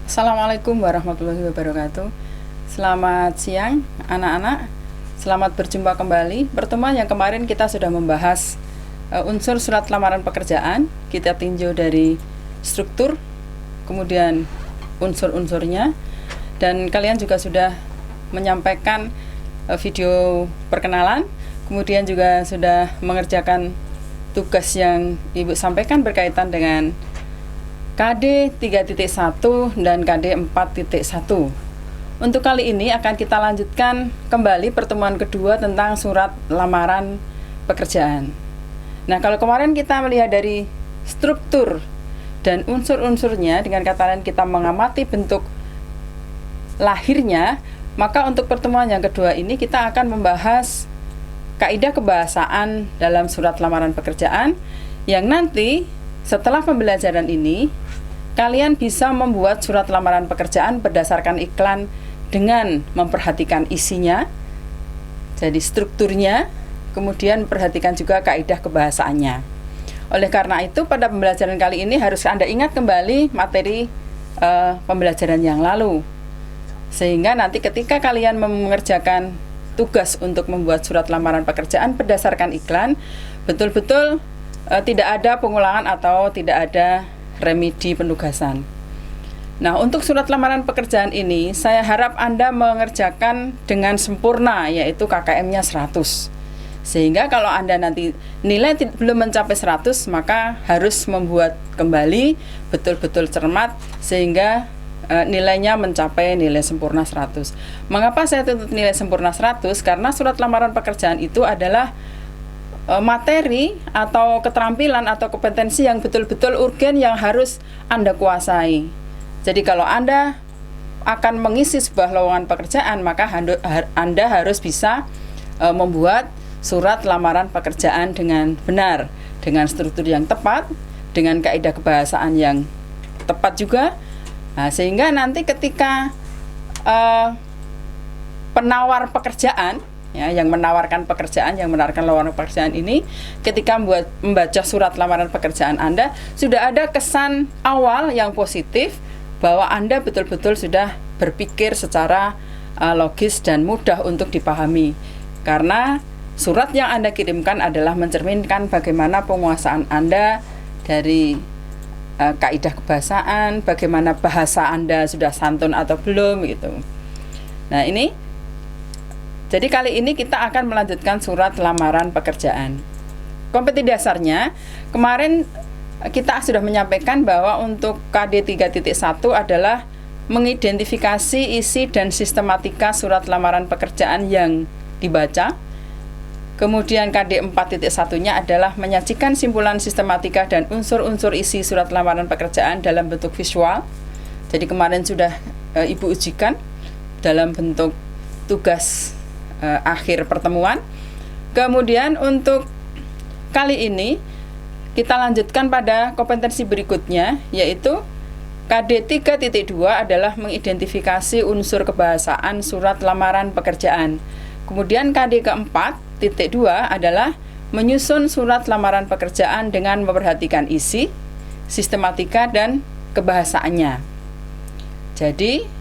Assalamualaikum warahmatullahi wabarakatuh. Selamat siang anak-anak. Selamat berjumpa kembali. Pertemuan yang kemarin kita sudah membahas unsur surat lamaran pekerjaan. Kita tinjau dari struktur, kemudian unsur-unsurnya, dan kalian juga sudah menyampaikan video perkenalan. Kemudian juga sudah mengerjakan tugas yang Ibu sampaikan berkaitan dengan KD 3.1 dan KD 4.1. Untuk kali ini akan kita lanjutkan kembali pertemuan kedua tentang surat lamaran pekerjaan. Nah, kalau kemarin kita melihat dari struktur dan unsur-unsurnya, dengan kata lain kita mengamati bentuk lahirnya, maka untuk pertemuan yang kedua ini kita akan membahas kaidah kebahasaan dalam surat lamaran pekerjaan, yang nanti setelah pembelajaran ini kalian bisa membuat surat lamaran pekerjaan berdasarkan iklan dengan memperhatikan isinya, jadi strukturnya, kemudian perhatikan juga kaidah kebahasaannya. Oleh karena itu, pada pembelajaran kali ini harus Anda ingat kembali materi pembelajaran yang lalu, sehingga nanti ketika kalian mengerjakan tugas untuk membuat surat lamaran pekerjaan berdasarkan iklan, betul-betul tidak ada pengulangan atau tidak ada remedi penugasan. Nah, untuk surat lamaran pekerjaan ini saya harap Anda mengerjakan dengan sempurna, yaitu KKM-nya 100. Sehingga kalau Anda nanti nilai belum mencapai 100, maka harus membuat kembali betul-betul cermat sehingga nilainya mencapai nilai sempurna 100. Mengapa saya tuntut nilai sempurna 100? Karena surat lamaran pekerjaan itu adalah materi atau keterampilan atau kompetensi yang betul-betul urgen yang harus Anda kuasai. Jadi kalau Anda akan mengisi sebuah lowongan pekerjaan, maka Anda harus bisa membuat surat lamaran pekerjaan dengan benar, dengan struktur yang tepat, dengan kaidah kebahasaan yang tepat juga. Nah, sehingga nanti ketika penawar pekerjaan, ya, yang menawarkan pekerjaan, yang menawarkan lowongan pekerjaan ini, ketika membaca surat lamaran pekerjaan Anda, sudah ada kesan awal yang positif bahwa Anda betul-betul sudah berpikir secara logis dan mudah untuk dipahami. Karena surat yang Anda kirimkan adalah mencerminkan bagaimana penguasaan Anda dari kaidah kebahasaan, bagaimana bahasa Anda sudah santun atau belum gitu. Nah, jadi kali ini kita akan melanjutkan surat lamaran pekerjaan. Kompetensi dasarnya, kemarin kita sudah menyampaikan bahwa untuk KD 3.1 adalah mengidentifikasi isi dan sistematika surat lamaran pekerjaan yang dibaca. Kemudian KD 4.1-nya adalah menyajikan simpulan sistematika dan unsur-unsur isi surat lamaran pekerjaan dalam bentuk visual. Jadi kemarin sudah Ibu ujikan dalam bentuk tugas akhir pertemuan. Kemudian untuk kali ini kita lanjutkan pada kompetensi berikutnya, yaitu KD 3.2 adalah mengidentifikasi unsur kebahasaan surat lamaran pekerjaan. Kemudian KD keempat titik 2 adalah menyusun surat lamaran pekerjaan dengan memperhatikan isi, sistematika, dan kebahasaannya. Jadi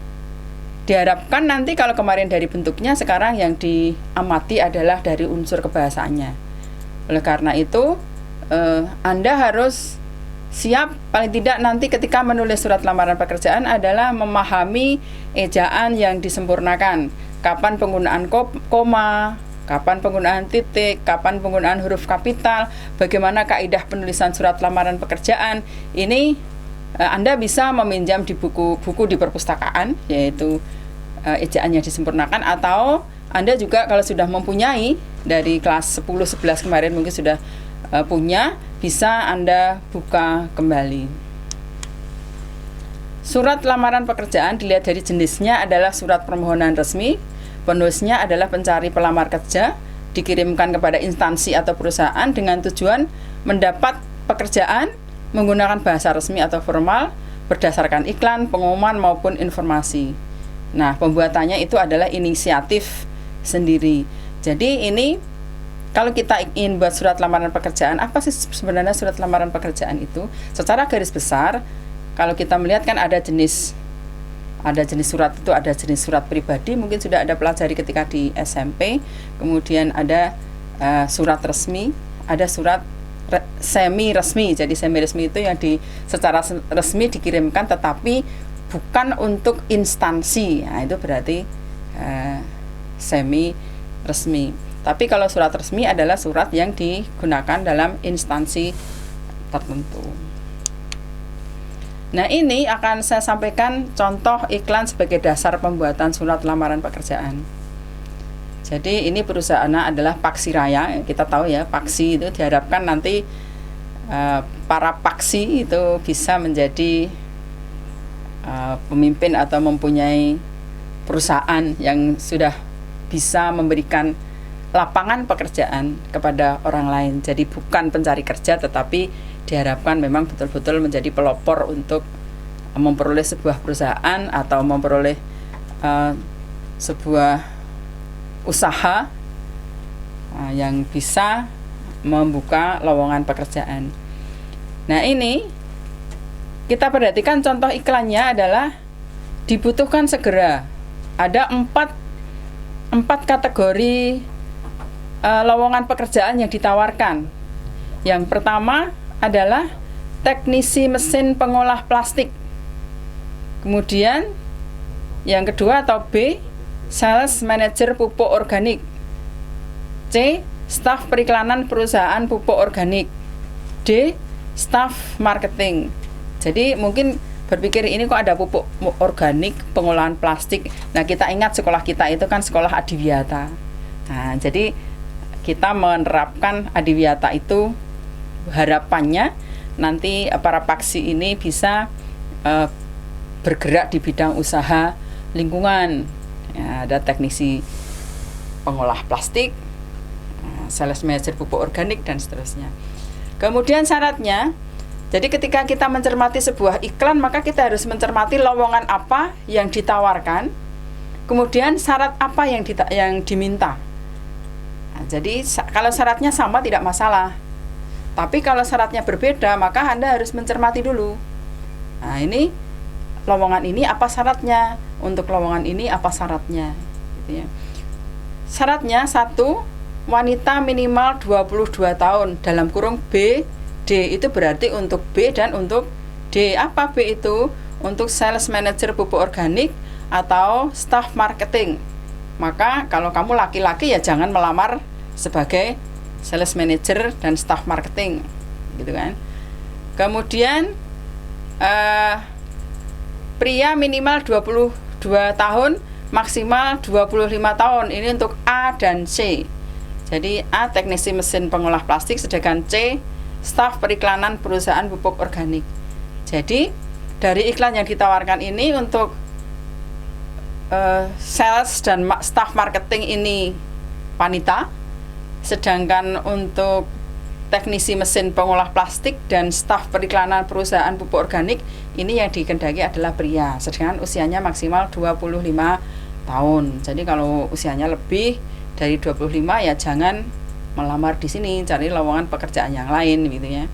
diharapkan nanti kalau kemarin dari bentuknya, sekarang yang diamati adalah dari unsur kebahasaannya. Oleh karena itu Anda harus siap, paling tidak nanti ketika menulis surat lamaran pekerjaan adalah memahami ejaan yang disempurnakan, kapan penggunaan koma, kapan penggunaan titik, kapan penggunaan huruf kapital, bagaimana kaidah penulisan surat lamaran pekerjaan. Ini Anda bisa meminjam di buku di perpustakaan, yaitu ejaannya disempurnakan, atau Anda juga kalau sudah mempunyai dari kelas 10-11 kemarin mungkin sudah punya, bisa Anda buka kembali. Surat lamaran pekerjaan dilihat dari jenisnya adalah surat permohonan resmi. Penulisnya adalah pencari pelamar kerja, dikirimkan kepada instansi atau perusahaan dengan tujuan mendapat pekerjaan menggunakan bahasa resmi atau formal berdasarkan iklan, pengumuman maupun informasi. Nah, pembuatannya itu adalah inisiatif sendiri. Jadi ini kalau kita ingin buat surat lamaran pekerjaan, apa sih sebenarnya surat lamaran pekerjaan itu? Secara garis besar, kalau kita melihat kan ada jenis Ada jenis surat itu, ada jenis surat pribadi, mungkin sudah ada pelajari ketika di SMP. Kemudian ada surat resmi, ada surat semi resmi. Jadi semi resmi itu yang secara resmi dikirimkan tetapi bukan untuk instansi. Nah, itu berarti semi resmi. Tapi kalau surat resmi adalah surat yang digunakan dalam instansi tertentu. Nah, ini akan saya sampaikan contoh iklan sebagai dasar pembuatan surat lamaran pekerjaan. Jadi ini perusahaannya adalah Paksi Raya. Kita tahu ya, Paksi itu diharapkan nanti para Paksi itu bisa menjadi pemimpin atau mempunyai perusahaan yang sudah bisa memberikan lapangan pekerjaan kepada orang lain. Jadi bukan pencari kerja, tetapi diharapkan memang betul-betul menjadi pelopor untuk memperoleh sebuah perusahaan atau memperoleh sebuah usaha yang bisa membuka lowongan pekerjaan. Nah, ini kita perhatikan contoh iklannya adalah dibutuhkan segera. Ada empat kategori lowongan pekerjaan yang ditawarkan. Yang pertama adalah teknisi mesin pengolah plastik. Kemudian yang kedua atau B, sales manager pupuk organik. C, staf periklanan perusahaan pupuk organik. D, staf marketing. Jadi mungkin berpikir ini kok ada pupuk organik, pengolahan plastik. Nah, kita ingat sekolah kita itu kan sekolah adiwiyata. Nah, jadi kita menerapkan adiwiyata itu, harapannya nanti para Paksi ini bisa bergerak di bidang usaha lingkungan. Ya, ada teknisi pengolah plastik, sales manager pupuk organik, dan seterusnya. Kemudian syaratnya, jadi ketika kita mencermati sebuah iklan, maka kita harus mencermati lowongan apa yang ditawarkan, kemudian syarat apa yang diminta. Nah, jadi kalau syaratnya sama tidak masalah. Tapi kalau syaratnya berbeda, maka Anda harus mencermati dulu. Nah, ini lowongan ini apa syaratnya? Untuk lowongan ini apa syaratnya? Gitu ya. Syaratnya 1, wanita minimal 22 tahun dalam kurung B, D itu berarti untuk B dan untuk D. Apa B itu? Untuk sales manager pupuk organik atau staff marketing. Maka kalau kamu laki-laki ya jangan melamar sebagai sales manager dan staff marketing, gitu kan. Kemudian pria minimal 22 tahun, maksimal 25 tahun. Ini untuk A dan C. Jadi A teknisi mesin pengolah plastik, sedangkan C staf periklanan perusahaan pupuk organik. Jadi dari iklan yang ditawarkan ini untuk sales dan staff marketing ini wanita, sedangkan untuk teknisi mesin pengolah plastik dan staf periklanan perusahaan pupuk organik ini yang dikehendaki adalah pria, sedangkan usianya maksimal 25 tahun. Jadi kalau usianya lebih dari 25 ya jangan melamar di sini, cari lowongan pekerjaan yang lain gitu ya.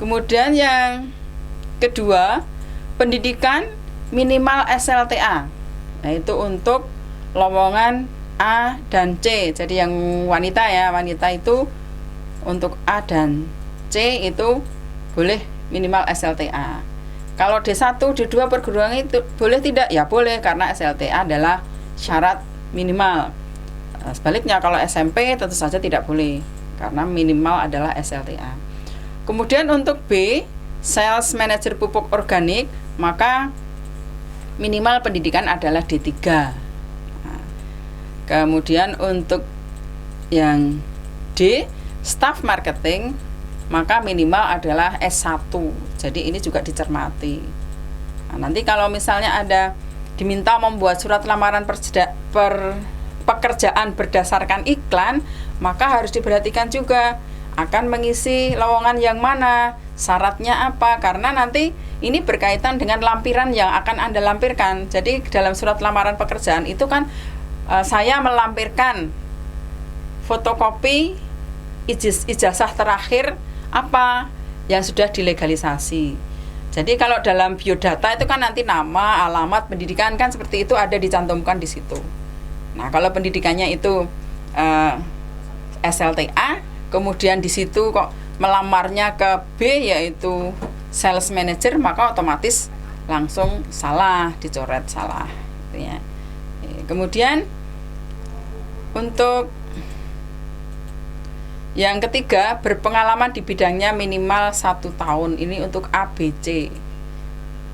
Kemudian yang kedua, pendidikan minimal SLTA. Nah, itu untuk lowongan A dan C. Jadi yang wanita ya, wanita itu untuk A dan C itu boleh minimal SLTA. Kalau D1, D2 perguruan itu boleh tidak? Ya boleh, karena SLTA adalah syarat minimal. Sebaliknya kalau SMP tentu saja tidak boleh, karena minimal adalah SLTA. Kemudian untuk B, sales manager pupuk organik, maka minimal pendidikan adalah D3. Kemudian untuk yang D, staff marketing, maka minimal adalah S1. Jadi ini juga dicermati. Nah, nanti kalau misalnya ada diminta membuat surat lamaran pekerjaan berdasarkan iklan, maka harus diperhatikan juga akan mengisi lowongan yang mana, syaratnya apa, karena nanti ini berkaitan dengan lampiran yang akan Anda lampirkan. Jadi dalam surat lamaran pekerjaan itu kan saya melampirkan fotokopi ijazah terakhir apa yang sudah dilegalisasi. Jadi kalau dalam biodata itu kan nanti nama, alamat, pendidikan kan seperti itu ada dicantumkan di situ. Nah, kalau pendidikannya itu SLTA, kemudian di situ kok melamarnya ke B yaitu sales manager, maka otomatis langsung salah, dicoret salah gitu ya. Kemudian untuk yang ketiga, berpengalaman di bidangnya minimal 1 tahun. Ini untuk ABC.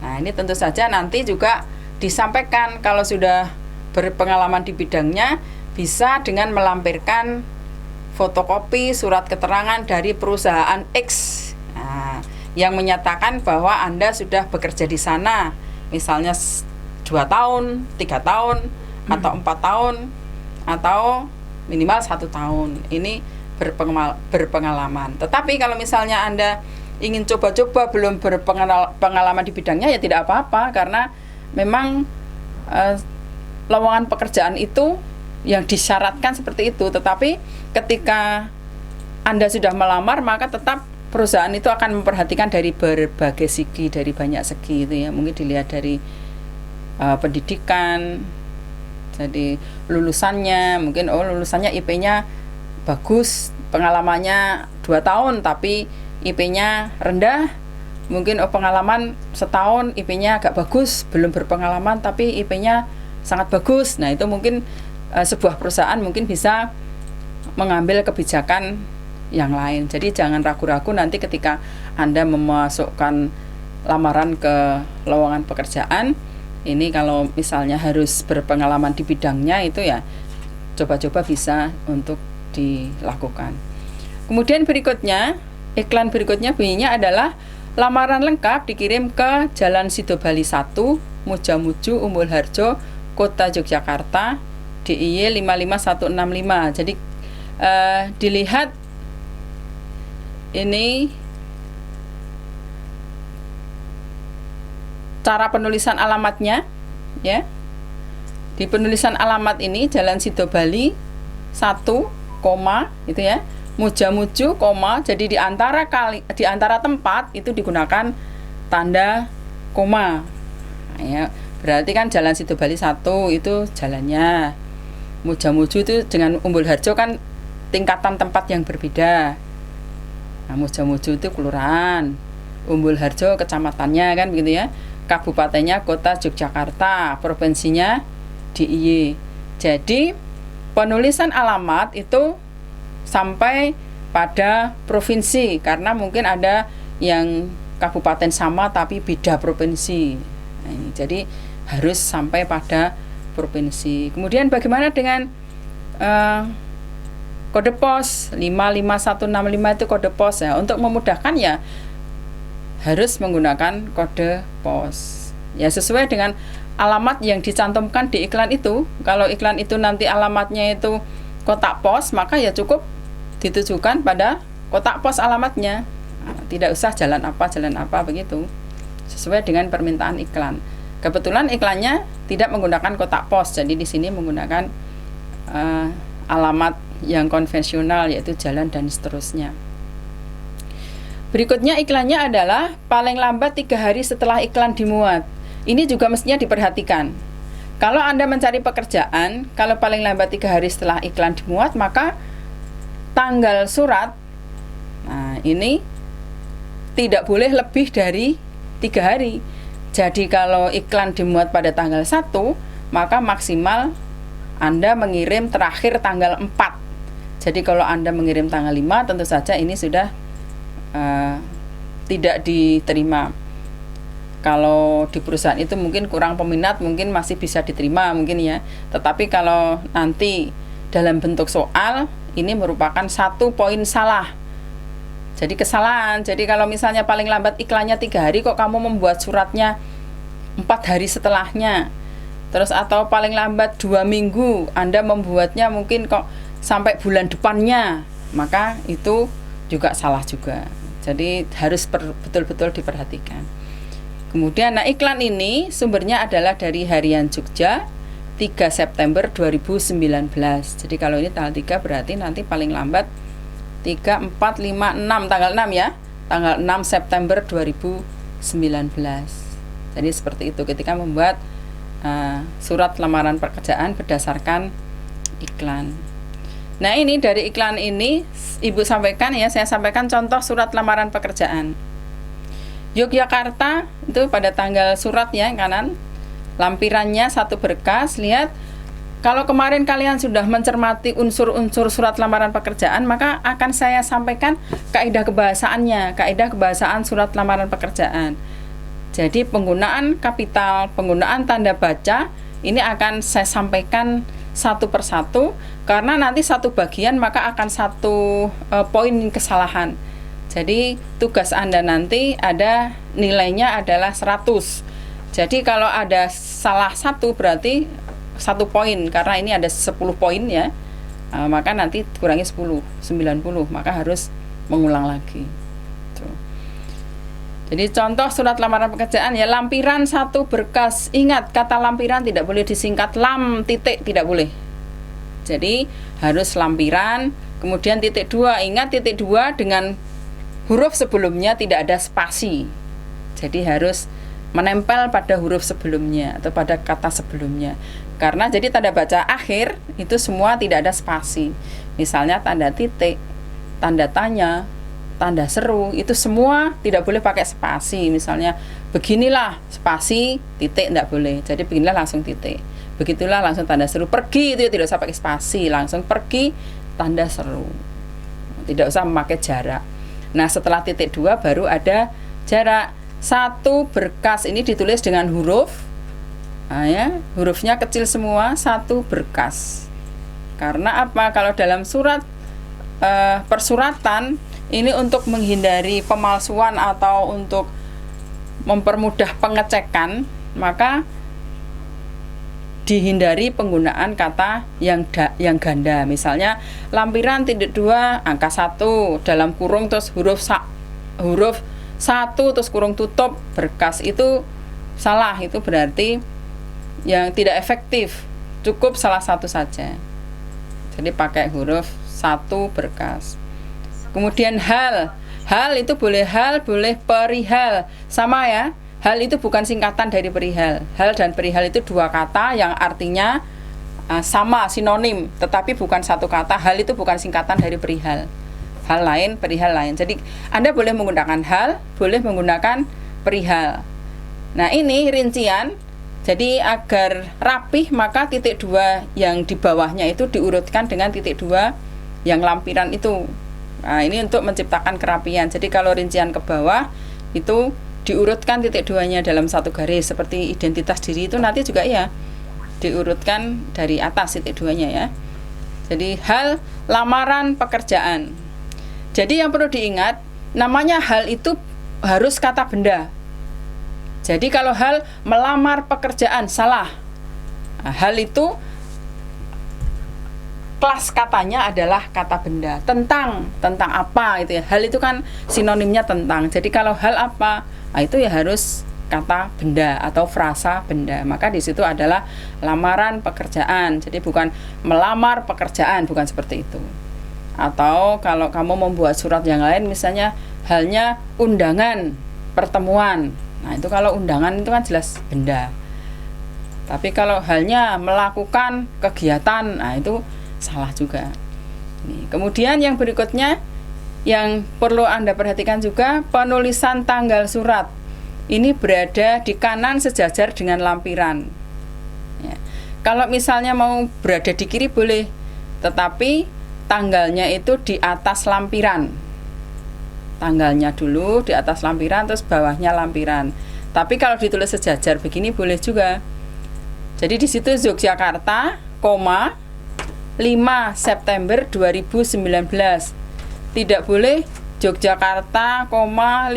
Nah, ini tentu saja nanti juga disampaikan kalau sudah berpengalaman di bidangnya bisa dengan melampirkan fotokopi surat keterangan dari perusahaan X. Nah, yang menyatakan bahwa Anda sudah bekerja di sana, misalnya 2 tahun, 3 tahun, atau 4 tahun, atau minimal 1 tahun. Ini berpengalaman. Tetapi kalau misalnya Anda ingin coba-coba belum berpengalaman di bidangnya, ya tidak apa-apa, karena memang lowongan pekerjaan itu yang disyaratkan seperti itu. Tetapi ketika Anda sudah melamar, maka tetap perusahaan itu akan memperhatikan dari berbagai segi, dari banyak segi itu ya. Mungkin dilihat dari pendidikan, jadi lulusannya, mungkin lulusannya IP-nya bagus, pengalamannya 2 tahun tapi IP-nya rendah, mungkin pengalaman setahun IP-nya agak bagus, belum berpengalaman tapi IP-nya sangat bagus. Nah, itu mungkin sebuah perusahaan mungkin bisa mengambil kebijakan yang lain. Jadi jangan ragu-ragu nanti ketika Anda memasukkan lamaran ke lowongan pekerjaan, ini kalau misalnya harus berpengalaman di bidangnya itu ya coba-coba bisa untuk dilakukan. Kemudian berikutnya, iklan berikutnya bunyinya adalah lamaran lengkap dikirim ke Jalan Sidobali 1, Mujamuju, Umbul Harjo, Kota Yogyakarta, DIY 55165. Jadi dilihat ini cara penulisan alamatnya ya. Di penulisan alamat ini Jalan Sidobali 1, koma itu ya, Mujamuju, koma, jadi di antara tempat itu digunakan tanda koma. Nah, ya, berarti kan Jalan Sidobali 1 itu jalannya, Mujamuju itu dengan Umbul Harjo kan tingkatan tempat yang berbeda. Nah, Mujamuju itu kelurahan, Umbul Harjo kecamatannya kan begitu ya, kabupatennya Kota Yogyakarta, provinsinya DIY. Jadi penulisan alamat itu sampai pada provinsi, karena mungkin ada yang kabupaten sama tapi beda provinsi. Nah, ini jadi harus sampai pada provinsi. Kemudian bagaimana dengan kode pos 55165 itu kode pos ya. Untuk memudahkan ya harus menggunakan kode pos. Ya sesuai dengan alamat yang dicantumkan di iklan itu. Kalau iklan itu nanti alamatnya itu kotak pos, maka ya cukup ditujukan pada kotak pos alamatnya. Nah, tidak usah jalan apa begitu. Sesuai dengan permintaan iklan. Kebetulan iklannya tidak menggunakan kotak pos, jadi di sini menggunakan alamat yang konvensional yaitu jalan dan seterusnya. Berikutnya iklannya adalah paling lambat 3 hari setelah iklan dimuat. Ini juga mestinya diperhatikan. Kalau Anda mencari pekerjaan, kalau paling lambat 3 hari setelah iklan dimuat, maka tanggal surat, nah ini tidak boleh lebih dari 3 hari. Jadi kalau iklan dimuat pada tanggal 1, maka maksimal Anda mengirim terakhir tanggal 4. Jadi kalau Anda mengirim tanggal 5, tentu saja ini sudah tidak diterima. Kalau di perusahaan itu mungkin kurang peminat, mungkin masih bisa diterima mungkin ya. Tetapi kalau nanti dalam bentuk soal, ini merupakan 1 poin salah. Jadi kesalahan. Jadi kalau misalnya paling lambat iklannya 3 hari, kok kamu membuat suratnya 4 hari setelahnya. Terus atau paling lambat 2 minggu, Anda membuatnya mungkin kok sampai bulan depannya, maka itu juga salah juga. Jadi harus betul-betul diperhatikan. Kemudian iklan ini sumbernya adalah dari Harian Jogja 3 September 2019. Jadi kalau ini tanggal 3 berarti nanti paling lambat 3, 4, 5, 6 tanggal 6 ya. Tanggal 6 September 2019. Jadi seperti itu ketika membuat surat lamaran pekerjaan berdasarkan iklan. Nah, ini dari iklan ini Ibu sampaikan ya, saya sampaikan contoh surat lamaran pekerjaan. Yogyakarta itu pada tanggal suratnya kanan, lampirannya 1 berkas. Lihat, kalau kemarin kalian sudah mencermati unsur-unsur surat lamaran pekerjaan, maka akan saya sampaikan kaidah kebahasaannya, kaidah kebahasaan surat lamaran pekerjaan. Jadi penggunaan kapital, penggunaan tanda baca, ini akan saya sampaikan satu persatu, karena nanti satu bagian maka akan satu poin kesalahan. Jadi tugas Anda nanti ada nilainya adalah 100. Jadi kalau ada salah satu berarti 1 poin, karena ini ada 10 poin ya, maka nanti kurangi 10, 90, maka harus mengulang lagi. Tuh. Jadi contoh surat lamaran pekerjaan ya, lampiran 1 berkas. Ingat, kata lampiran tidak boleh disingkat lam, titik, tidak boleh. Jadi harus lampiran, kemudian titik 2. Ingat, titik 2 dengan huruf sebelumnya tidak ada spasi. Jadi harus menempel pada huruf sebelumnya atau pada kata sebelumnya. Karena jadi tanda baca akhir itu semua tidak ada spasi. Misalnya tanda titik, tanda tanya, tanda seru, itu semua tidak boleh pakai spasi. Misalnya beginilah spasi, titik tidak boleh. Jadi beginilah langsung titik. Begitulah langsung tanda seru. Pergi itu tidak usah pakai spasi, langsung pergi tanda seru. Tidak usah memakai jarak. Nah, setelah titik 2 baru ada jarak. 1 berkas ini ditulis dengan huruf, ya, hurufnya kecil semua, 1 berkas. Karena apa? Kalau dalam surat persuratan ini untuk menghindari pemalsuan atau untuk mempermudah pengecekan, maka dihindari penggunaan kata yang ganda. Misalnya lampiran titik 2 angka 1 dalam kurung terus huruf 1 terus kurung tutup berkas, itu salah. Itu berarti yang tidak efektif, cukup salah satu saja. Jadi pakai huruf 1 berkas. Kemudian hal itu boleh hal, boleh perihal, sama ya. Hal itu bukan singkatan dari perihal. Hal dan perihal itu 2 kata yang artinya sama, sinonim, tetapi bukan 1 kata. Hal itu bukan singkatan dari perihal. Hal lain, perihal lain. Jadi Anda boleh menggunakan hal, boleh menggunakan perihal. Nah, ini rincian. Jadi agar rapih maka titik 2 yang di bawahnya itu diurutkan dengan titik 2 yang lampiran itu. Nah, ini untuk menciptakan kerapian. Jadi kalau rincian ke bawah itu diurutkan titik 2-nya dalam 1 garis, seperti identitas diri itu nanti juga ya diurutkan dari atas titik 2-nya ya. Jadi hal lamaran pekerjaan. Jadi yang perlu diingat, namanya hal itu harus kata benda. Jadi kalau hal melamar pekerjaan salah. Nah, hal itu kelas katanya adalah kata benda. Tentang apa itu ya. Hal itu kan sinonimnya tentang. Jadi kalau hal apa, nah itu ya harus kata benda atau frasa benda. Maka di situ adalah lamaran pekerjaan. Jadi bukan melamar pekerjaan, bukan seperti itu. Atau kalau kamu membuat surat yang lain, misalnya halnya undangan pertemuan. Nah, itu kalau undangan itu kan jelas benda. Tapi kalau halnya melakukan kegiatan, nah itu salah juga. Kemudian yang berikutnya yang perlu Anda perhatikan juga, penulisan tanggal surat. Ini berada di kanan sejajar dengan lampiran. Ya. Kalau misalnya mau berada di kiri boleh, tetapi tanggalnya itu di atas lampiran. Tanggalnya dulu di atas lampiran, terus bawahnya lampiran. Tapi kalau ditulis sejajar begini boleh juga. Jadi di situ Yogyakarta, 5 September 2019. Tidak boleh Yogyakarta, 5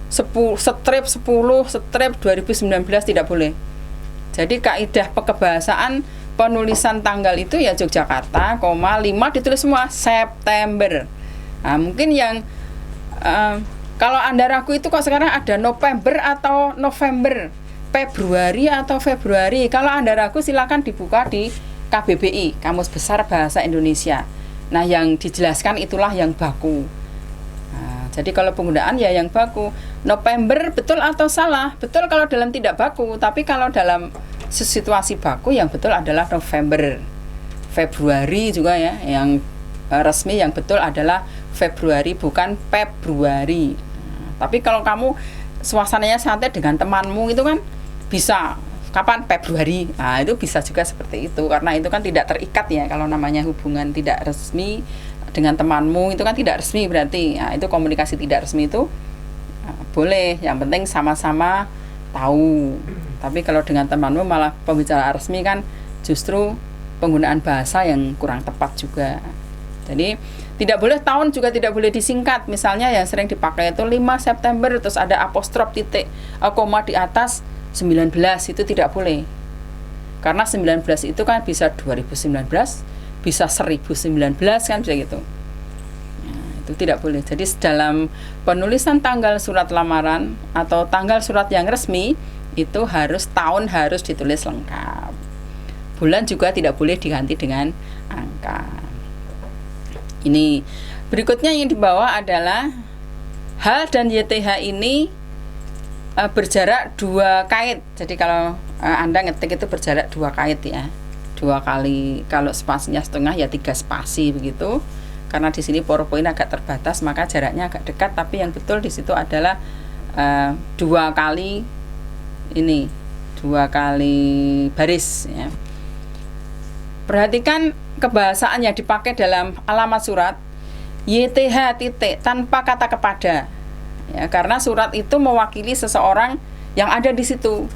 strip 10 strip 2019, tidak boleh. Jadi kaidah kebahasaan penulisan tanggal itu ya Yogyakarta, 5 ditulis semua September. Nah, mungkin yang kalau Anda ragu itu kok sekarang ada November atau November, Februari atau Februari. Kalau Anda ragu silakan dibuka di KBBI, Kamus Besar Bahasa Indonesia. Nah, yang dijelaskan itulah yang baku. Nah, jadi kalau penggunaan ya yang baku. November betul atau salah? Betul kalau dalam tidak baku, tapi kalau dalam situasi baku yang betul adalah November. Februari juga ya, yang resmi yang betul adalah Februari bukan Februari. Tapi kalau kamu suasananya santai dengan temanmu itu kan bisa kapan Februari. Nah, itu bisa juga seperti itu karena itu kan tidak terikat ya, kalau namanya hubungan tidak resmi dengan temanmu itu kan tidak resmi berarti. Nah, itu komunikasi tidak resmi itu boleh, yang penting sama-sama tahu. Tapi kalau dengan temanmu malah pembicaraan resmi kan justru penggunaan bahasa yang kurang tepat juga. Jadi tidak boleh, tahun juga tidak boleh disingkat. Misalnya yang sering dipakai itu 5 September terus ada apostrof titik koma di atas 19, itu tidak boleh. Karena 19 itu kan bisa 2019, bisa 1019 kan bisa gitu. Itu tidak boleh. Jadi dalam penulisan tanggal surat lamaran atau tanggal surat yang resmi itu harus tahun harus ditulis lengkap. Bulan juga tidak boleh diganti dengan angka. Ini berikutnya yang dibawa adalah H dan YTH ini berjarak 2 kait. Jadi kalau Anda ngetik itu berjarak 2 kait ya. 2 kali, kalau spasinya setengah ya 3 spasi begitu. Karena di sini PowerPoint agak terbatas, maka jaraknya agak dekat, tapi yang betul di situ adalah 2 kali ini, 2 kali baris ya. Perhatikan kebahasaan yang dipakai dalam alamat surat YTH titik tanpa kata kepada ya, karena surat itu mewakili seseorang yang ada di situ.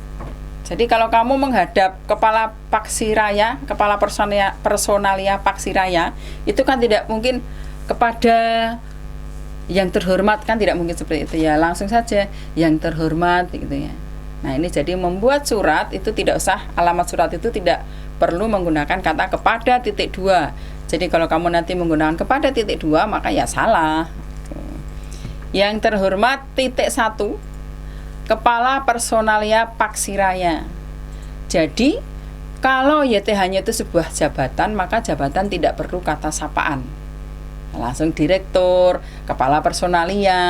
Jadi kalau kamu menghadap kepala Paksiraya, kepala personalia Paksiraya, itu kan tidak mungkin kepada yang terhormat, kan tidak mungkin seperti itu ya, langsung saja yang terhormat gitu ya. Nah ini jadi membuat surat itu tidak usah, alamat surat itu tidak perlu menggunakan kata kepada titik 2. Jadi kalau kamu nanti menggunakan kepada titik 2 maka ya salah. Yang terhormat titik 1, kepala personalia Paksiraya. Jadi kalau YTH-nya itu sebuah jabatan, maka jabatan tidak perlu kata sapaan. Langsung direktur, kepala personalia.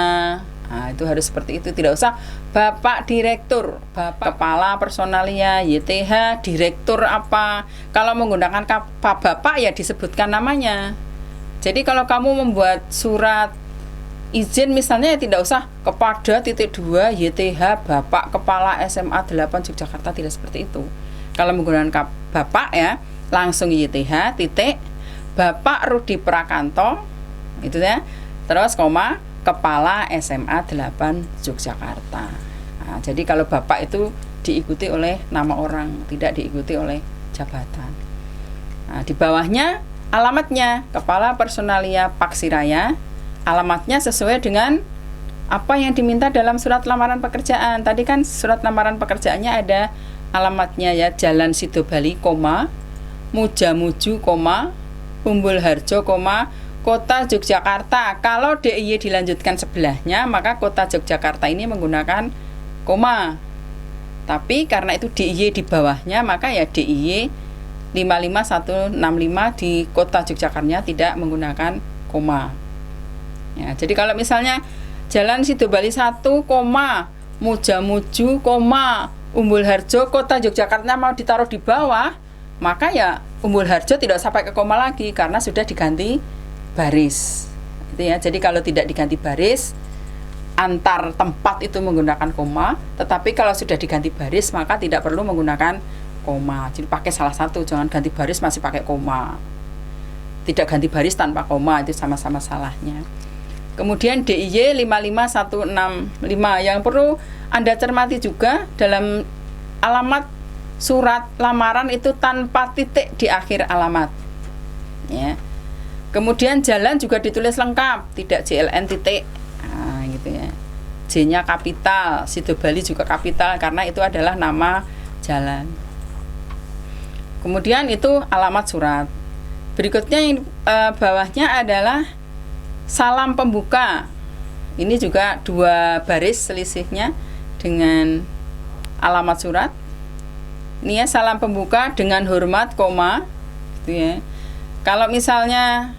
Nah, itu harus seperti itu, tidak usah Bapak Direktur, Bapak Kepala Personalia, YTH, Direktur apa. Kalau menggunakan Bapak ya disebutkan namanya. Jadi kalau kamu membuat surat izin misalnya ya tidak usah kepada titik 2 YTH Bapak Kepala SMA 8 Yogyakarta, tidak seperti itu. Kalau menggunakan Bapak ya langsung YTH titik Bapak Rudi Prakanto itu ya, terus koma Kepala SMA 8 Yogyakarta. Nah, jadi kalau Bapak itu diikuti oleh nama orang, tidak diikuti oleh jabatan. Nah, di bawahnya alamatnya Kepala Personalia Paksiraya. Alamatnya sesuai dengan apa yang diminta dalam surat lamaran pekerjaan. Tadi kan surat lamaran pekerjaannya ada alamatnya ya, Jalan Sidobali, Mujamuju, Umbul Harjo, Kota Yogyakarta. Kalau DIY dilanjutkan sebelahnya, maka Kota Yogyakarta ini menggunakan koma. Tapi karena itu DIY di bawahnya, maka ya DIY 55165 di Kota Yogyakarta tidak menggunakan koma. Ya, jadi kalau misalnya Jalan Sidobali 1, Mujamuju, Umbul Harjo, Kota Yogyakarta mau ditaruh di bawah, maka ya Umbul Harjo tidak usah pakai koma lagi karena sudah diganti baris. Itu ya. Jadi kalau tidak diganti baris, antar tempat itu menggunakan koma, tetapi kalau sudah diganti baris maka tidak perlu menggunakan koma. Jadi pakai salah satu, jangan ganti baris masih pakai koma. Tidak ganti baris tanpa koma, itu sama-sama salahnya. Kemudian DIY 55165 yang perlu Anda cermati juga dalam alamat surat lamaran itu tanpa titik di akhir alamat. Ya. Kemudian jalan juga ditulis lengkap, tidak JLN titik. Nah, gitu ya. J-nya kapital, Sidobali juga kapital karena itu adalah nama jalan. Kemudian itu alamat surat. Berikutnya yang bawahnya adalah salam pembuka. Ini juga 2 baris selisihnya dengan alamat surat. Ini ya, salam pembuka dengan hormat koma gitu ya. Kalau misalnya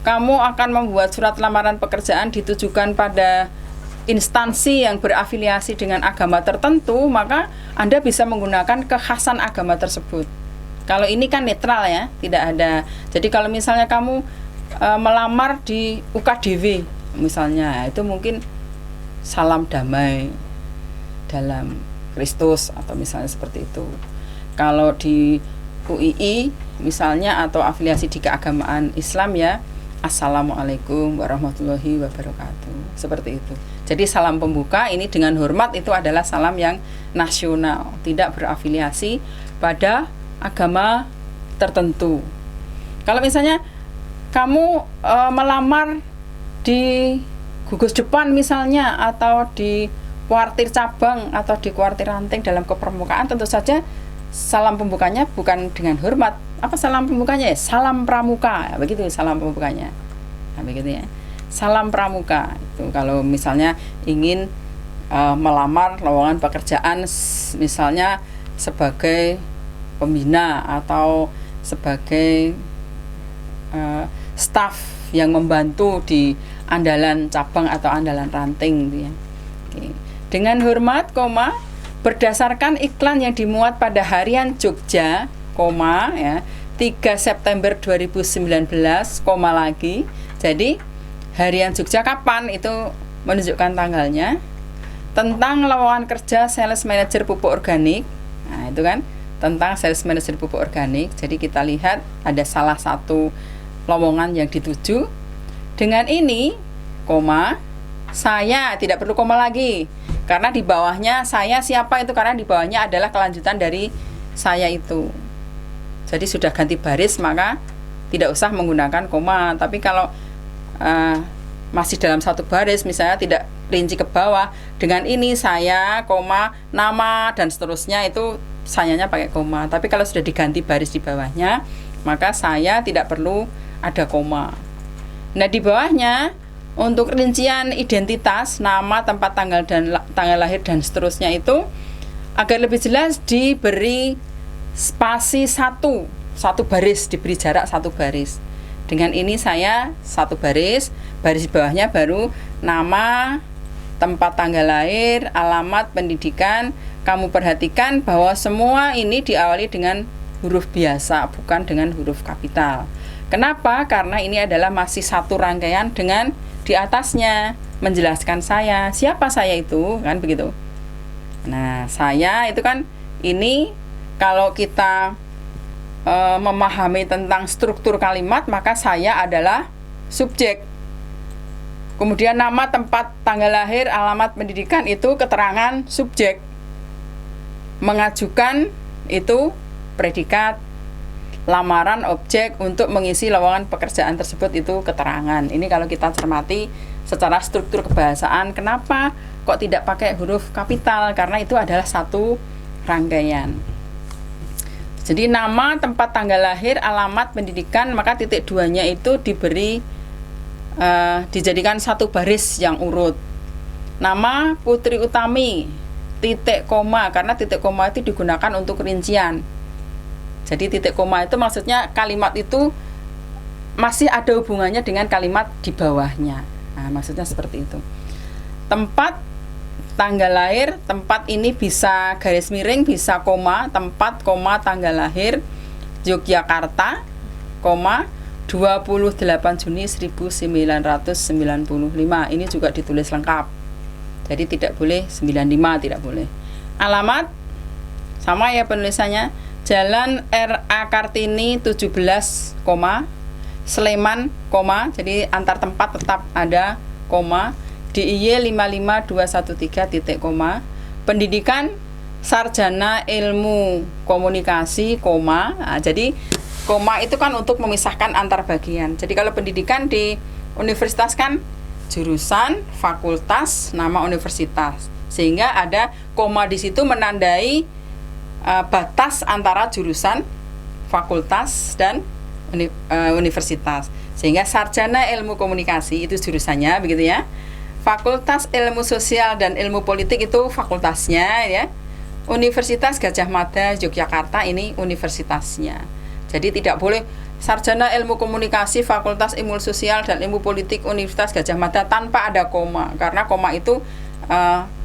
kamu akan membuat surat lamaran pekerjaan ditujukan pada instansi yang berafiliasi dengan agama tertentu, maka Anda bisa menggunakan kekhasan agama tersebut. Kalau ini kan netral ya, tidak ada. Jadi kalau misalnya kamu melamar di UKDW misalnya, itu mungkin salam damai dalam Kristus atau misalnya seperti itu. Kalau di UII misalnya atau afiliasi di keagamaan Islam ya, Assalamualaikum warahmatullahi wabarakatuh. Seperti itu. Jadi salam pembuka ini dengan hormat itu adalah salam yang nasional, tidak berafiliasi pada agama tertentu. Kalau misalnya kamu melamar di gugus depan misalnya, atau di kuartir cabang atau di kuartir ranting dalam kepermukaan, tentu saja salam pembukanya bukan dengan hormat. Apa salam pembukanya? Salam pramuka, begitu salam pembukanya. Nah, begitu ya. Salam pramuka itu kalau misalnya ingin melamar lowongan pekerjaan, misalnya sebagai pembina atau sebagai staf yang membantu di andalan cabang atau andalan ranting gitu ya. Oke. Dengan hormat, koma, berdasarkan iklan yang dimuat pada Harian Jogja, koma ya, 3 September 2019, koma lagi. Jadi Harian Jogja kapan itu menunjukkan tanggalnya, tentang lowongan kerja sales manager pupuk organik. Nah, itu kan tentang sales manager pupuk organik. Jadi kita lihat ada salah satu lowongan yang dituju. Dengan ini, koma, saya tidak perlu koma lagi. Karena di bawahnya saya siapa itu, karena di bawahnya adalah kelanjutan dari saya itu. Jadi sudah ganti baris, maka tidak usah menggunakan koma. Tapi kalau masih dalam satu baris, misalnya tidak rinci ke bawah, dengan ini saya, koma, nama dan seterusnya, itu sayanya pakai koma. Tapi kalau sudah diganti baris di bawahnya, maka saya tidak perlu ada koma. Nah, di bawahnya untuk rincian identitas, nama, tempat, tanggal dan tanggal lahir dan seterusnya, itu agar lebih jelas diberi spasi satu baris, diberi jarak satu baris. Dengan ini saya satu baris di bawahnya baru nama, tempat tanggal lahir, alamat, pendidikan. Kamu perhatikan bahwa semua ini diawali dengan huruf biasa, bukan dengan huruf kapital. Kenapa? Karena ini adalah masih satu rangkaian dengan di atasnya menjelaskan saya, siapa saya itu, kan begitu. Nah, saya itu kan ini kalau kita memahami tentang struktur kalimat, maka saya adalah subjek. Kemudian nama, tempat, tanggal lahir, alamat, pendidikan itu keterangan subjek. Mengajukan itu predikat. Lamaran objek untuk mengisi lowongan pekerjaan tersebut itu keterangan. Ini kalau kita cermati secara struktur kebahasaan, kenapa kok tidak pakai huruf kapital? Karena itu adalah satu rangkaian. Jadi nama, tempat tanggal lahir, alamat, pendidikan, maka titik duanya itu diberi dijadikan satu baris yang urut. Nama Putri Utami, titik koma, karena titik koma itu digunakan untuk rincian. Jadi titik koma itu maksudnya kalimat itu masih ada hubungannya dengan kalimat di bawahnya. Nah, maksudnya seperti itu. Tempat, tanggal lahir, tempat ini bisa garis miring, bisa koma, tempat, koma, tanggal lahir, Yogyakarta, koma, 28 Juni 1995. Ini juga ditulis lengkap. Jadi tidak boleh 95, tidak boleh. Alamat, sama ya penulisannya, Jalan R.A. Kartini 17, Sleman, jadi antar tempat tetap ada koma. DIY 55213 titik koma. Pendidikan sarjana ilmu komunikasi koma. Nah, jadi koma itu kan untuk memisahkan antar bagian. Jadi kalau pendidikan di universitas kan jurusan, fakultas, nama universitas, sehingga ada koma di situ menandai batas antara jurusan, fakultas dan universitas. Sehingga sarjana ilmu komunikasi itu jurusannya, begitu ya. Fakultas ilmu sosial dan ilmu politik itu fakultasnya ya. Universitas Gajah Mada Yogyakarta ini universitasnya. Jadi tidak boleh sarjana ilmu komunikasi Fakultas Ilmu Sosial dan Ilmu Politik Universitas Gadjah Mada tanpa ada koma, karena koma itu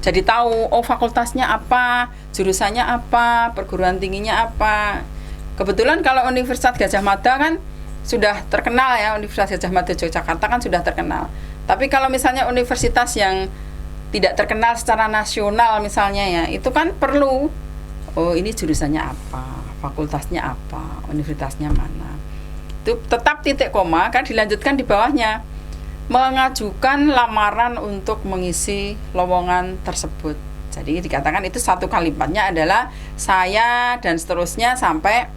jadi tahu oh fakultasnya apa, jurusannya apa, perguruan tingginya apa. Kebetulan kalau Universitas Gadjah Mada kan sudah terkenal ya, Universitas Gadjah Mada Yogyakarta kan sudah terkenal. Tapi kalau misalnya universitas yang tidak terkenal secara nasional misalnya ya, itu kan perlu oh ini jurusannya apa, fakultasnya apa, universitasnya mana. Itu tetap titik koma kan dilanjutkan di bawahnya, mengajukan lamaran untuk mengisi lowongan tersebut. Jadi dikatakan itu satu kalimatnya adalah saya dan seterusnya sampai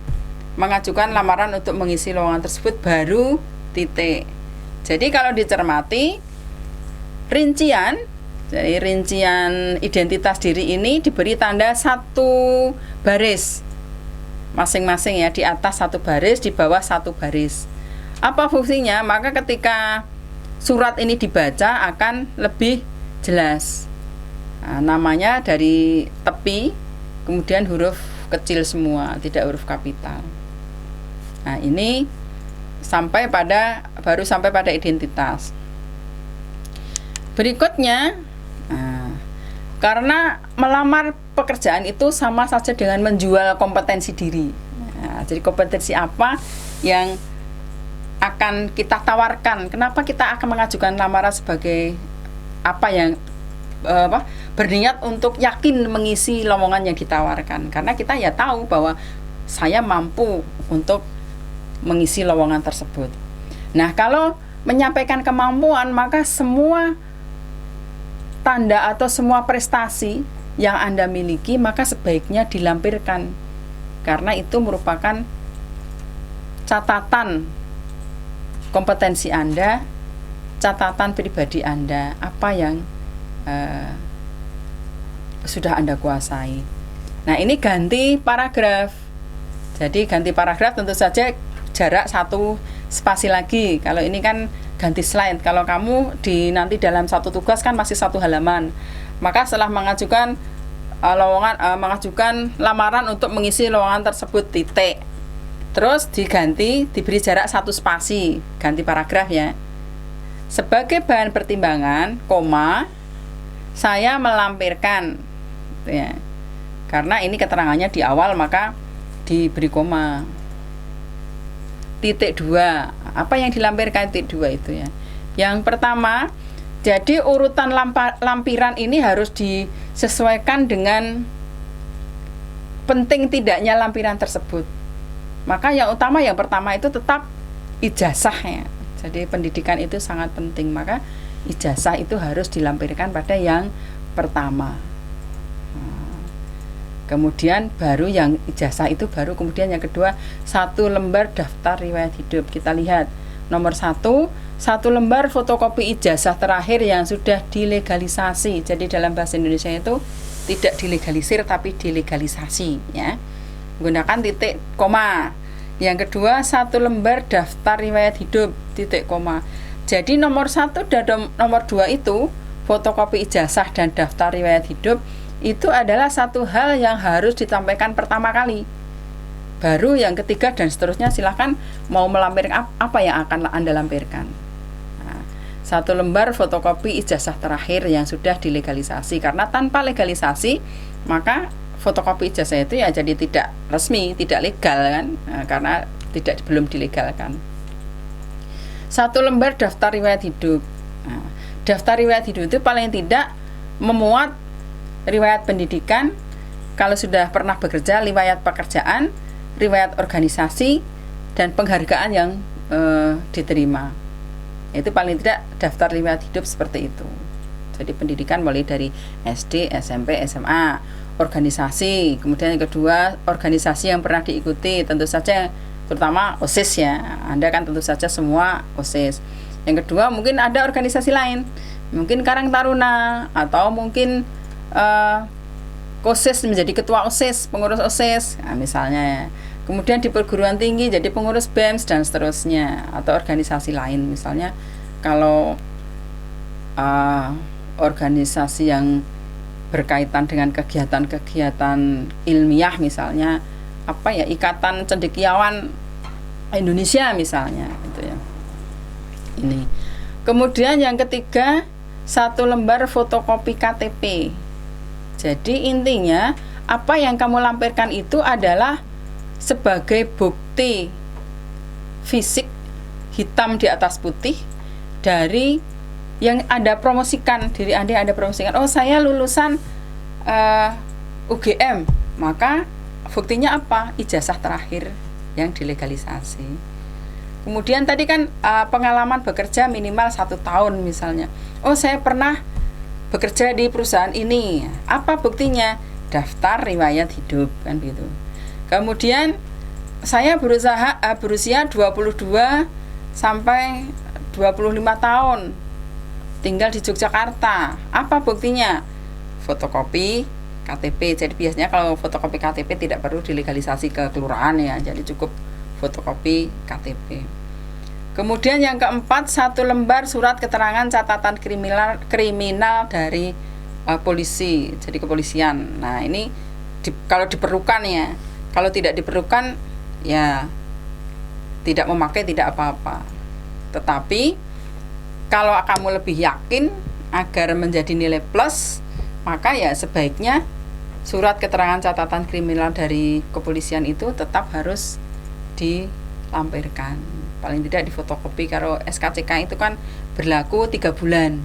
mengajukan lamaran untuk mengisi lowongan tersebut baru titik. Jadi kalau dicermati rincian, jadi rincian identitas diri ini diberi tanda satu baris masing-masing ya, di atas satu baris, di bawah satu baris. Apa fungsinya? Maka ketika surat ini dibaca akan lebih jelas. Nah, namanya dari tepi, kemudian huruf kecil semua, tidak huruf kapital. Nah, ini baru sampai pada identitas. Berikutnya, karena melamar pekerjaan itu sama saja dengan menjual kompetensi diri. Nah, jadi kompetensi apa yang akan kita tawarkan? Kenapa kita akan mengajukan lamaran sebagai apa yang berniat untuk yakin mengisi lowongan yang ditawarkan? Karena kita ya tahu bahwa saya mampu untuk mengisi lowongan tersebut. Nah, kalau menyampaikan kemampuan, maka semua tanda atau semua prestasi yang Anda miliki maka sebaiknya dilampirkan, karena itu merupakan catatan kompetensi Anda, catatan pribadi Anda, apa yang sudah Anda kuasai. Nah, ini ganti paragraf. Jadi ganti paragraf tentu saja jarak satu spasi lagi. Kalau ini kan ganti slide. Kalau kamu nanti dalam satu tugas kan masih satu halaman. Maka setelah mengajukan mengajukan lamaran untuk mengisi lowongan tersebut titik. Terus diganti, diberi jarak satu spasi, ganti paragraf ya. Sebagai bahan pertimbangan, koma, saya melampirkan ya. Karena ini keterangannya di awal maka diberi koma. Titik 2, apa yang dilampirkan titik 2 itu ya. Yang pertama, jadi urutan lampiran ini harus disesuaikan dengan penting tidaknya lampiran tersebut. Maka yang utama yang pertama itu tetap ijazah ya. Jadi pendidikan itu sangat penting, maka ijazah itu harus dilampirkan pada yang pertama. Kemudian baru yang ijazah itu baru kemudian yang kedua, 1 lembar daftar riwayat hidup. Kita lihat nomor 1 lembar fotokopi ijazah terakhir yang sudah dilegalisasi. Jadi dalam bahasa Indonesia itu tidak dilegalisir tapi dilegalisasi ya. Menggunakan titik koma. Yang kedua, 1 lembar daftar riwayat hidup, titik koma. Jadi nomor 1 dan nomor 2 itu fotokopi ijazah dan daftar riwayat hidup itu adalah satu hal yang harus ditampilkan pertama kali. Baru yang ketiga dan seterusnya silahkan mau melampirkan apa yang akan Anda lampirkan. Nah, 1 lembar fotokopi ijazah terakhir yang sudah dilegalisasi, karena tanpa legalisasi maka fotokopi ijazah itu ya jadi tidak resmi, tidak legal kan, karena belum dilegalkan. 1 lembar daftar riwayat hidup. Nah, daftar riwayat hidup itu paling tidak memuat riwayat pendidikan, kalau sudah pernah bekerja, riwayat pekerjaan, riwayat organisasi, dan penghargaan yang diterima. Itu paling tidak daftar riwayat hidup seperti itu. Jadi pendidikan mulai dari SD, SMP, SMA, organisasi, kemudian yang kedua organisasi yang pernah diikuti, tentu saja terutama OSIS ya. Anda kan tentu saja semua OSIS. Yang kedua mungkin ada organisasi lain, mungkin Karang Taruna atau mungkin OSIS, menjadi ketua OSIS, pengurus OSIS, nah, misalnya ya. Kemudian di perguruan tinggi jadi pengurus BEMS dan seterusnya, atau organisasi lain misalnya. Kalau organisasi yang berkaitan dengan kegiatan-kegiatan ilmiah misalnya, Ikatan Cendekiawan Indonesia misalnya, gitu ya. Ini. Kemudian yang ketiga, 1 lembar fotokopi KTP. Jadi intinya apa yang kamu lampirkan itu adalah sebagai bukti fisik hitam di atas putih dari yang Anda promosikan, diri Anda promosikan. Oh, saya lulusan UGM, maka buktinya apa? Ijazah terakhir yang dilegalisasi. Kemudian tadi kan pengalaman bekerja minimal 1 tahun misalnya. Oh, saya pernah bekerja di perusahaan ini. Apa buktinya? Daftar riwayat hidup, kan gitu. Kemudian saya berusia 22 sampai 25 tahun. Tinggal di Yogyakarta. Apa buktinya? Fotokopi KTP. Jadi biasanya kalau fotokopi KTP tidak perlu dilegalisasi ke kelurahan ya. Jadi cukup fotokopi KTP. Kemudian yang keempat, 1 lembar surat keterangan catatan kriminal dari polisi. Jadi kepolisian. Nah, ini kalau diperlukan ya. Kalau tidak diperlukan ya tidak memakai, tidak apa-apa. Tetapi kalau kamu lebih yakin agar menjadi nilai plus, maka ya sebaiknya surat keterangan catatan kriminal dari kepolisian itu tetap harus dilampirkan. Paling tidak di fotokopi. Kalau SKCK itu kan berlaku 3 bulan.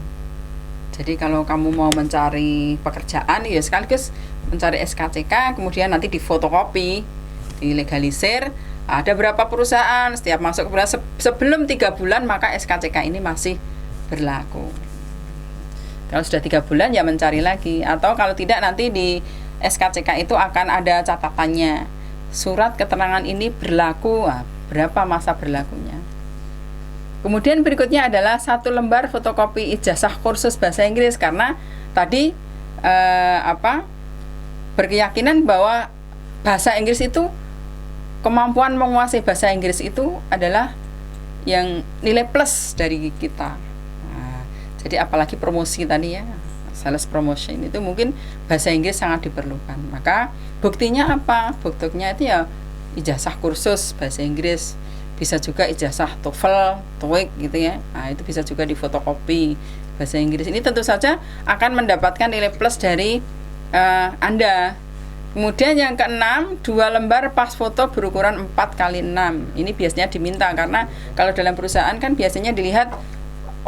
Jadi kalau kamu mau mencari pekerjaan ya sekaligus mencari SKCK, kemudian nanti di fotokopi, dilegalisir. Ada berapa perusahaan, setiap masuk sebelum 3 bulan maka SKCK ini masih berlaku. Kalau sudah 3 bulan ya mencari lagi, atau kalau tidak nanti di SKCK itu akan ada catatannya. Surat keterangan ini berlaku berapa masa berlakunya. Kemudian berikutnya adalah 1 lembar fotokopi ijazah kursus bahasa Inggris, karena tadi berkeyakinan bahwa bahasa Inggris itu, kemampuan menguasai bahasa Inggris itu adalah yang nilai plus dari kita. Jadi apalagi promosi tadi ya, sales promotion itu mungkin bahasa Inggris sangat diperlukan. Maka buktinya apa? Buktinya itu ya ijazah kursus bahasa Inggris, bisa juga ijazah TOEFL, TOEIC gitu ya. Nah, itu bisa juga difotokopi bahasa Inggris. Ini tentu saja akan mendapatkan nilai plus dari Anda. Kemudian yang keenam, 2 lembar pas foto berukuran 4x6. Ini biasanya diminta karena kalau dalam perusahaan kan biasanya dilihat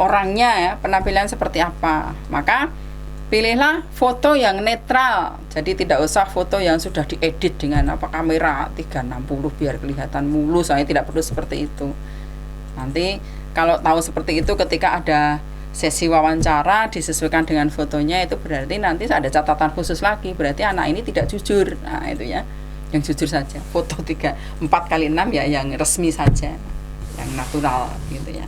orangnya ya, penampilan seperti apa. Maka pilihlah foto yang netral. Jadi tidak usah foto yang sudah diedit dengan kamera 360 biar kelihatan mulus. Saya tidak perlu seperti itu. Nanti kalau tahu seperti itu, ketika ada sesi wawancara disesuaikan dengan fotonya, itu berarti nanti ada catatan khusus lagi, berarti anak ini tidak jujur. Nah, itu ya, yang jujur saja. Foto 4x6 ya yang resmi saja, yang natural gitu ya.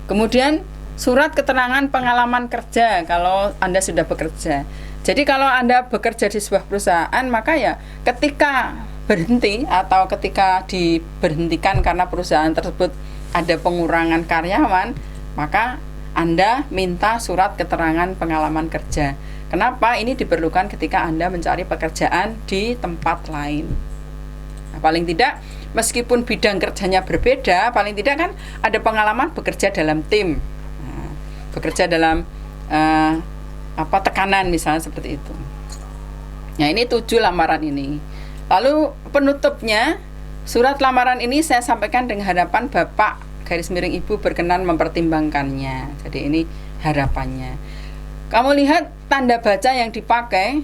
Kemudian surat keterangan pengalaman kerja kalau Anda sudah bekerja. Jadi kalau Anda bekerja di sebuah perusahaan, maka ya ketika berhenti atau ketika diberhentikan karena perusahaan tersebut ada pengurangan karyawan, maka Anda minta surat keterangan pengalaman kerja. Kenapa? Ini diperlukan ketika Anda mencari pekerjaan di tempat lain. Nah, paling tidak meskipun bidang kerjanya berbeda, paling tidak kan ada pengalaman bekerja dalam tim, bekerja dalam tekanan misalnya seperti itu. Nah, ini 7 lamaran ini. Lalu penutupnya, surat lamaran ini saya sampaikan dengan harapan Bapak _ Ibu berkenan mempertimbangkannya. Jadi ini harapannya. Kamu lihat tanda baca yang dipakai,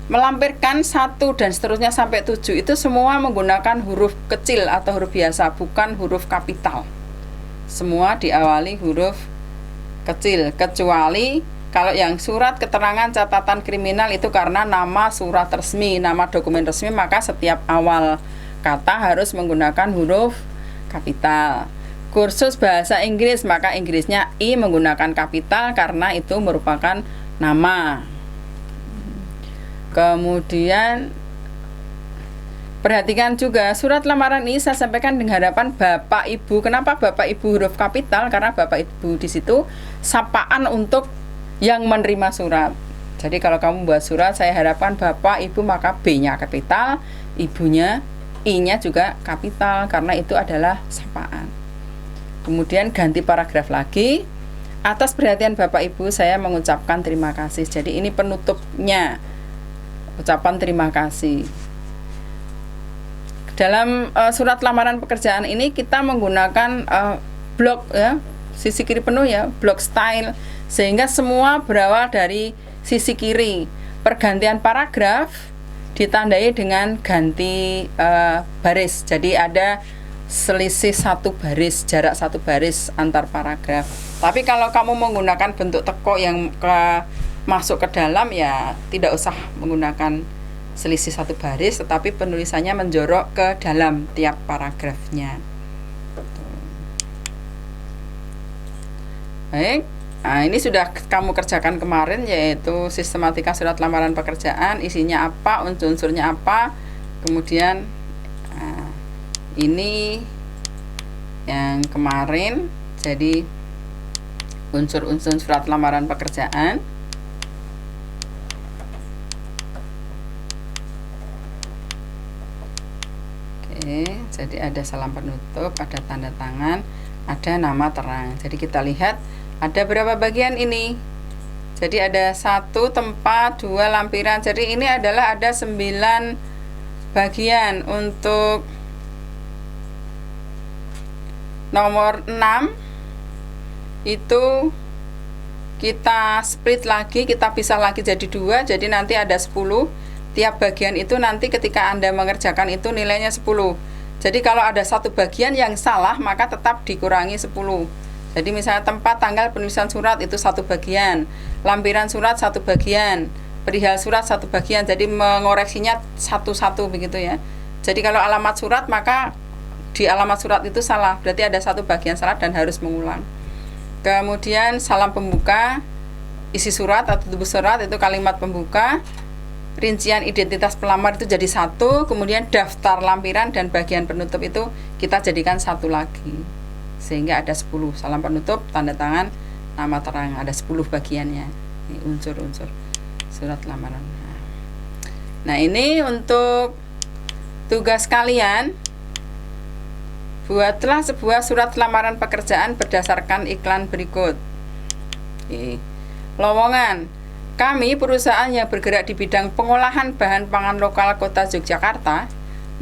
melampirkan 1 dan seterusnya sampai 7 itu semua menggunakan huruf kecil atau huruf biasa, bukan huruf kapital. Semua diawali huruf kecil, kecuali kalau yang surat keterangan catatan kriminal itu karena nama surat resmi, nama dokumen resmi, maka setiap awal kata harus menggunakan huruf kapital. Kursus bahasa Inggris, maka Inggrisnya I menggunakan kapital karena itu merupakan nama. Kemudian perhatikan juga surat lamaran ini saya sampaikan dengan harapan Bapak Ibu. Kenapa Bapak Ibu huruf kapital? Karena Bapak Ibu di situ sapaan untuk yang menerima surat. Jadi kalau kamu buat surat, saya harapkan Bapak Ibu maka B-nya kapital, Ibunya I-nya juga kapital karena itu adalah sapaan. Kemudian ganti paragraf lagi. Atas perhatian Bapak Ibu, saya mengucapkan terima kasih. Jadi ini penutupnya, ucapan terima kasih. Dalam surat lamaran pekerjaan ini kita menggunakan blok ya, sisi kiri penuh ya, blok style, sehingga semua berawal dari sisi kiri. Pergantian paragraf ditandai dengan ganti baris. Jadi ada selisih satu baris, jarak satu baris antar paragraf. Tapi kalau kamu menggunakan bentuk teko yang masuk ke dalam, ya tidak usah menggunakan selisih satu baris, tetapi penulisannya menjorok ke dalam tiap paragrafnya. Baik, nah ini sudah kamu kerjakan kemarin, yaitu sistematika surat lamaran pekerjaan, isinya apa, unsur-unsurnya apa. Kemudian ini yang kemarin, jadi unsur-unsur surat lamaran pekerjaan. Oke, jadi ada salam penutup, ada tanda tangan, ada nama terang. Jadi kita lihat ada berapa bagian ini. Jadi ada 1 tempat, 2 lampiran. Jadi ini adalah ada 9 bagian. Untuk nomor 6 itu kita split lagi, kita pisah lagi jadi 2, jadi nanti ada 10. Tiap bagian itu nanti ketika Anda mengerjakan itu nilainya 10. Jadi kalau ada satu bagian yang salah, maka tetap dikurangi 10. Jadi misalnya tempat tanggal penulisan surat itu 1 bagian, lampiran surat 1 bagian, perihal surat 1 bagian, jadi mengoreksinya satu-satu begitu ya. Jadi kalau alamat surat, maka di alamat surat itu salah, berarti ada 1 bagian salah dan harus mengulang. Kemudian salam pembuka, isi surat atau tubuh surat itu kalimat pembuka, rincian identitas pelamar itu jadi 1, kemudian daftar lampiran dan bagian penutup itu kita jadikan 1 lagi, sehingga ada 10 salam penutup, tanda tangan, nama terang, ada 10 bagiannya. Ini unsur-unsur surat lamaran. Nah ini untuk tugas kalian. Buatlah sebuah surat lamaran pekerjaan berdasarkan iklan berikut. Lowongan. Kami perusahaan yang bergerak di bidang pengolahan bahan pangan lokal Kota Yogyakarta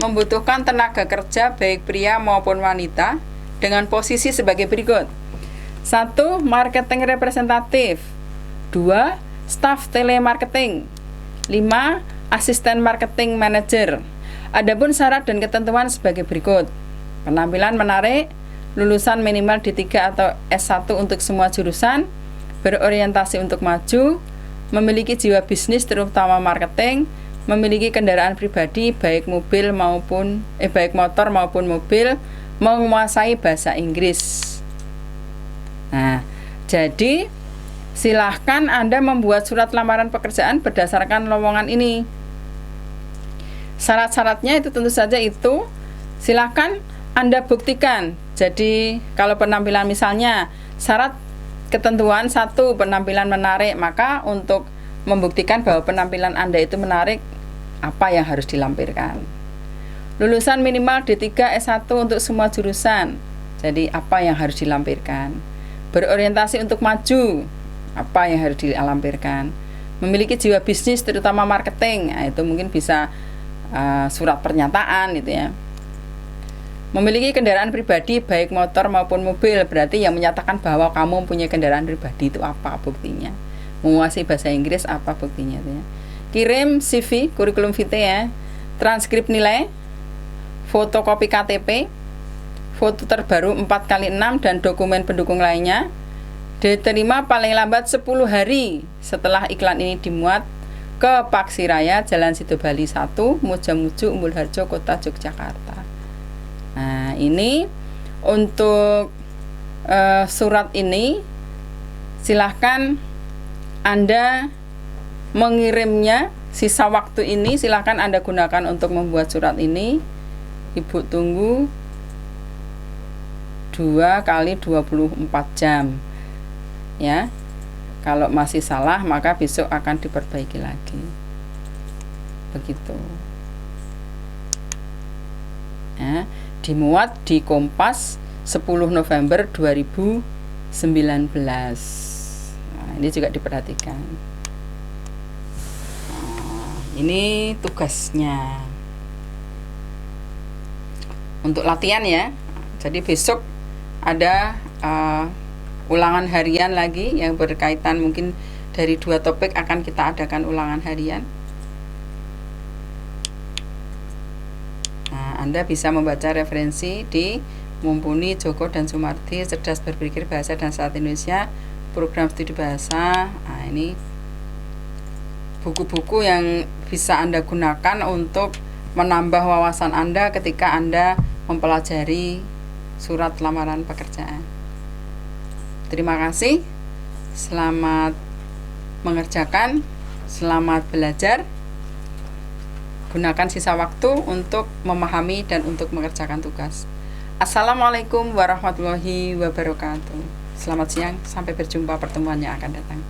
membutuhkan tenaga kerja baik pria maupun wanita dengan posisi sebagai berikut. 1. Marketing representatif. 2. Staf telemarketing. 5. Asisten marketing manager. Adapun syarat dan ketentuan sebagai berikut. Penampilan menarik, lulusan minimal D3 atau S1 untuk semua jurusan, berorientasi untuk maju, memiliki jiwa bisnis terutama marketing, memiliki kendaraan pribadi baik motor maupun mobil, menguasai bahasa Inggris. Nah, jadi silahkan Anda membuat surat lamaran pekerjaan berdasarkan lowongan ini. Syarat-syaratnya itu tentu saja itu silahkan Anda buktikan. Jadi kalau penampilan misalnya syarat ketentuan 1 penampilan menarik, maka untuk membuktikan bahwa penampilan Anda itu menarik, apa yang harus dilampirkan? Lulusan minimal D3 S1 untuk semua jurusan. Jadi apa yang harus dilampirkan? Berorientasi untuk maju, apa yang harus dilampirkan? Memiliki jiwa bisnis terutama marketing, nah, itu mungkin bisa surat pernyataan gitu ya. Memiliki kendaraan pribadi baik motor maupun mobil, berarti yang menyatakan bahwa kamu punya kendaraan pribadi itu apa buktinya? Menguasai bahasa Inggris apa buktinya itu ya? Kirim CV, kurikulum vitae ya, transkrip nilai, fotokopi KTP, foto terbaru 4x6 dan dokumen pendukung lainnya. Diterima paling lambat 10 hari setelah iklan ini dimuat ke Paksiraya, Jalan Sidobali 1, Mojamuju, Umbul Harjo, Kota Yogyakarta. Nah, ini untuk surat ini silahkan Anda mengirimnya. Sisa waktu ini silahkan Anda gunakan untuk membuat surat ini. Ibu tunggu 2 kali 24 jam ya. Kalau masih salah maka besok akan diperbaiki lagi. Begitu. ya, dimuat di Kompas 10 November 2019. Nah, ini juga diperhatikan. Nah, ini tugasnya untuk latihan ya. Jadi besok ada ulangan harian lagi yang berkaitan, mungkin dari 2 topik akan kita adakan ulangan harian. Nah, Anda bisa membaca referensi di Mumpuni, Joko dan Sumardi, Cerdas Berpikir Bahasa dan Sastra Indonesia, Program Studi Bahasa. Nah, ini buku-buku yang bisa Anda gunakan untuk menambah wawasan Anda ketika Anda mempelajari surat lamaran pekerjaan. Terima kasih. Selamat mengerjakan, selamat belajar. Gunakan sisa waktu untuk memahami dan untuk mengerjakan tugas. Assalamualaikum warahmatullahi wabarakatuh. Selamat siang, sampai berjumpa pertemuan yang akan datang.